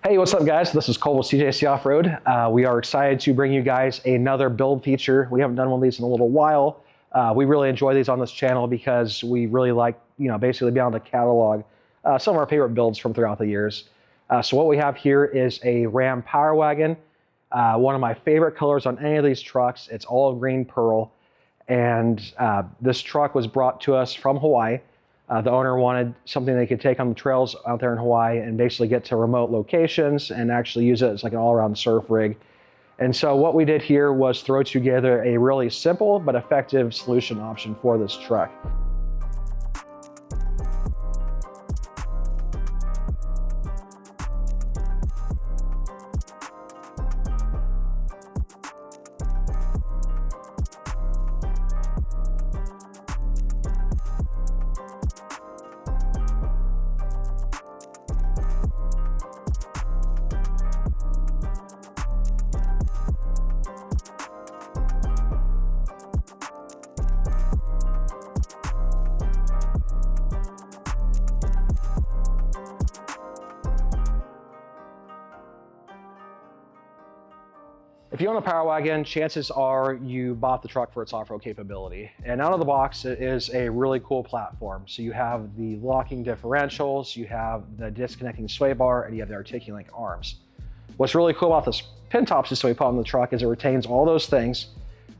Hey, what's up guys? This is Cole with CJC Off-Road. We are excited to bring you guys another build feature. We haven't done one of these in a little while. We really enjoy these on this channel because we really like, basically be able to catalog some of our favorite builds from throughout the years. So what we have here is a Ram Power Wagon, one of my favorite colors on any of these trucks. It's all green pearl, and this truck was brought to us from Hawaii. The owner wanted something they could take on the trails out there in Hawaii and basically get to remote locations and actually use it as like an all-around surf rig. And so what we did here was throw together a really simple but effective solution option for this truck. If you own a Power Wagon, chances are you bought the truck for its off-road capability. And out of the box, it is a really cool platform. So you have the locking differentials, you have the disconnecting sway bar, and you have the articulating arms. What's really cool about this Pintop system we put on the truck is it retains all those things,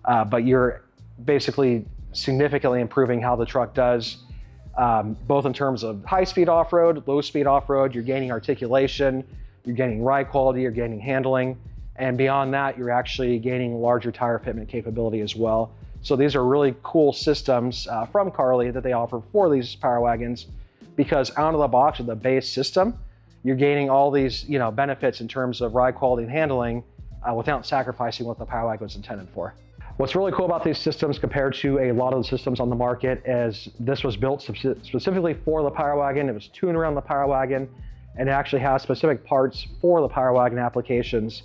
but you're basically significantly improving how the truck does, both in terms of high-speed off-road, low-speed off-road. You're gaining articulation, you're gaining ride quality, you're gaining handling. And beyond that, you're actually gaining larger tire fitment capability as well. So these are really cool systems from Carli that they offer for these Power Wagons, because out of the box with the base system, you're gaining all these benefits in terms of ride quality and handling without sacrificing what the Power Wagon was intended for. What's really cool about these systems compared to a lot of the systems on the market is this was built specifically for the Power Wagon. It was tuned around the Power Wagon, and it actually has specific parts for the Power Wagon applications.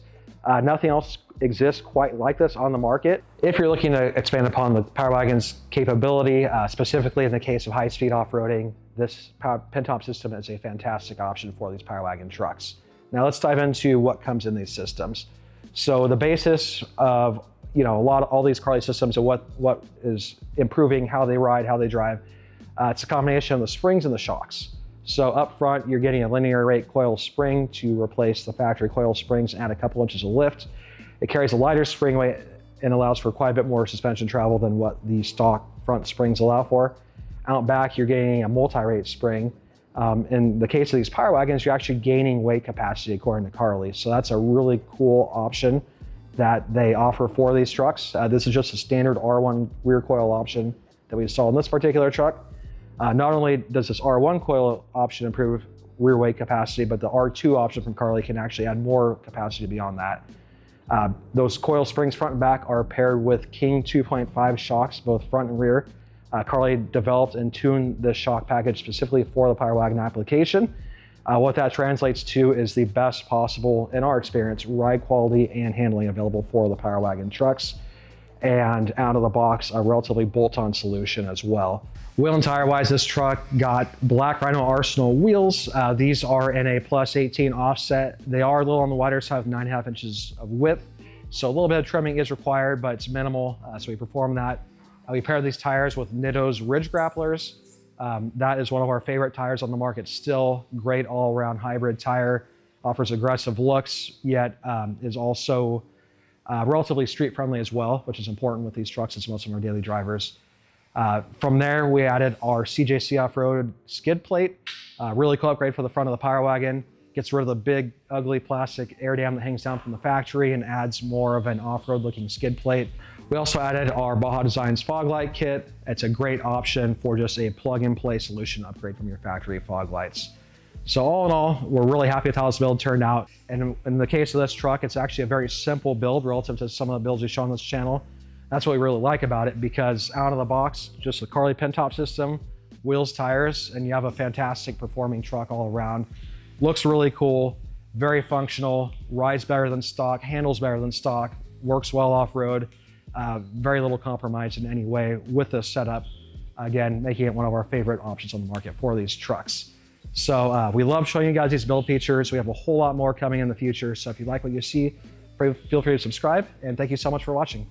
Nothing else exists quite like this on the market. If you're looking to expand upon the Power Wagon's capability, specifically in the case of high-speed off-roading, this Pintop system is a fantastic option for these Power Wagon trucks. Now let's dive into what comes in these systems. So the basis of all these Carli systems and what is improving how they ride, how they drive, it's a combination of the springs and the shocks. So up front, you're getting a linear rate coil spring to replace the factory coil springs and add a couple inches of lift. It carries a lighter spring weight and allows for quite a bit more suspension travel than what the stock front springs allow for. Out back, you're gaining a multi-rate spring. In the case of these Power Wagons, you're actually gaining weight capacity according to Carli. So that's a really cool option that they offer for these trucks. This is just a standard R1 rear coil option that we installed in this particular truck. Not only does this R1 coil option improve rear weight capacity, but the R2 option from Carli can actually add more capacity beyond that. Those coil springs front and back are paired with King 2.5 shocks, both front and rear. Carli developed and tuned this shock package specifically for the Power Wagon application. What that translates to is the best possible, in our experience, ride quality and handling available for the Power Wagon trucks. And out of the box, a relatively bolt-on solution as well. Wheel and tire wise, this truck got black Rhino Arsenal wheels. These are in a plus 18 offset. They are a little on the wider side of 9.5 inches of width. So a little bit of trimming is required, but it's minimal. So we perform that. We pair these tires with Nitto Ridge Grapplers. That is one of our favorite tires on the market still. Great all-around hybrid tire. Offers aggressive looks, yet is also relatively street friendly as well, which is important with these trucks as most of our daily drivers. From there, we added our CJC Off-Road skid plate. Really cool upgrade for the front of the Power Wagon. Gets rid of the big, ugly plastic air dam that hangs down from the factory and adds more of an off-road looking skid plate. We also added our Baja Designs fog light kit. It's a great option for just a plug-and-play solution upgrade from your factory fog lights. So all in all, we're really happy with how this build turned out. And in the case of this truck, it's actually a very simple build relative to some of the builds we've shown on this channel. That's what we really like about it, because out of the box, just the Carli Pintop system, wheels, tires, and you have a fantastic performing truck all around. Looks really cool, very functional, rides better than stock, handles better than stock, works well off-road. Very little compromise in any way with this setup. Again, making it one of our favorite options on the market for these trucks. So we love showing you guys these build features. We have a whole lot more coming in the future. So if you like what you see, feel free to subscribe, and thank you so much for watching.